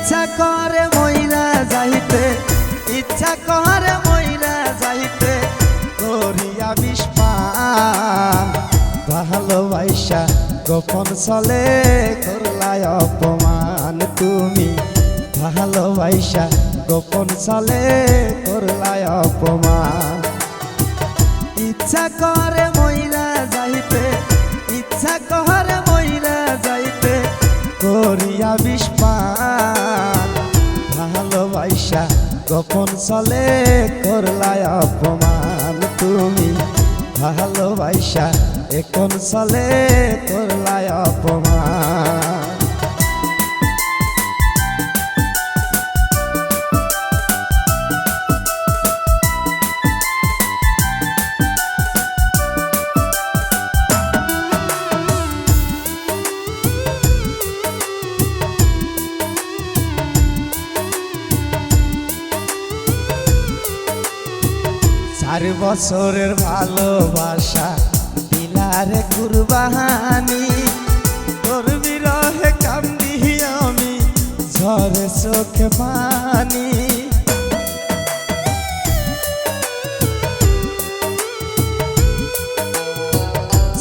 ইচ্ছা করে মইরা যাইতে, ইচ্ছা করে মইরা যাইতে করিয়া বিষপান। ভালোবাসা গোপন চলে করলাই অপমান তুমি, ভালোবাসা গোপন চলে করলাই অপমান। ইচ্ছা করে মইরা যাইতে, ইচ্ছা করে মইরা যাইতে করিয়া বিষপান। ভালোবাসা গোপন চলে করলাই অপমান তুমি, ভালোবাসা এখন চলে করলাই অপমান। চার বছরের ভালোবাসা দিলারে কুরবানি, তোর বিরহে কান্দি আমি ঝরে চোখে পানি।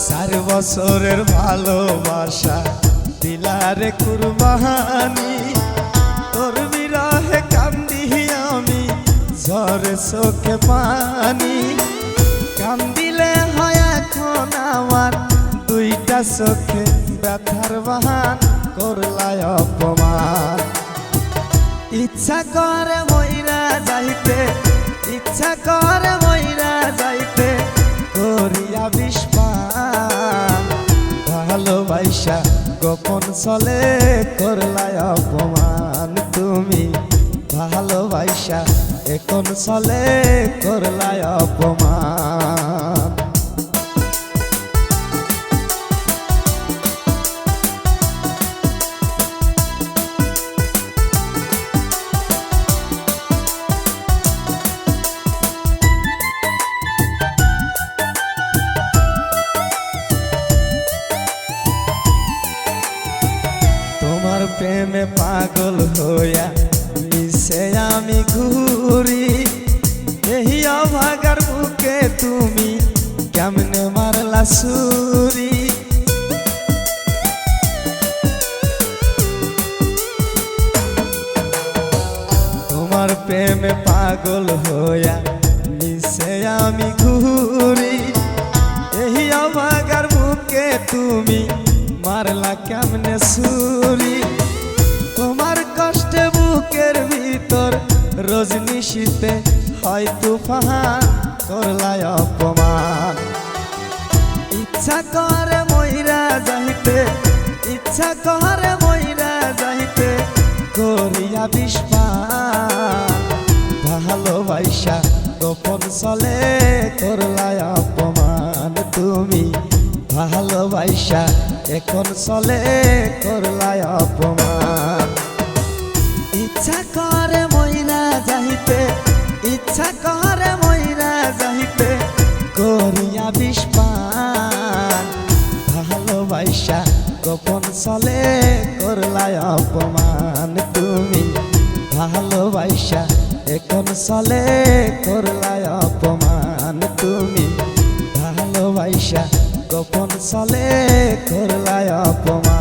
চার বছরের ভালোবাসা দিলারে কুরবানি, তোর বিরহে কান্দি আমি ঝরে চোখে পানি। কান্দিলে হয় এখন আমার দুইটা চোখে ব্যথার বাহান করলাই অপমান। ইচ্ছা করে মইরা যাইতে, ইচ্ছা করে মইরা যাইতে করিয়া বিষপান। ভালোবাসা গোপন চলে করলাই অপমান তুমি, ভালোবাসা এখন চলে করলাই অপমান। তোমার প্রেমে পাগল হইয়া মিশে আমি ঘুরি, এই অভাগার বুকে তুমি কেমনে মারলা ছুরি। তোমার প্রেমে পাগল হইয়া মিশে আমি ঘুরি, এই অভাগার বুকে তুমি মারলা কেমনে ছুরি। তোমার কষ্টে বুকের ভিতর রজনী শীতে হয় তুফান করলাই অপমান। ইচ্ছা করে মইরা যাইতে, ইচ্ছা করে মইরা যাইতে করিয়া বিষপান। ভালোবাসা গোপন চলে করলাই অপমান তুমি, ভালোবাসা এখন চলে করলাই অপমান। ইচ্ছা করে মইরা যাইতে, ইচ্ছা করে মইরা যাইতে করিয়া বিষপান। ভালোবাসা গোপন চলে করলাই অপমান তুমি, ভালোবাসা এখন চলে করলাই অপমান তুমি, ভালোবাসা গোপন চলে করলাই অপমান।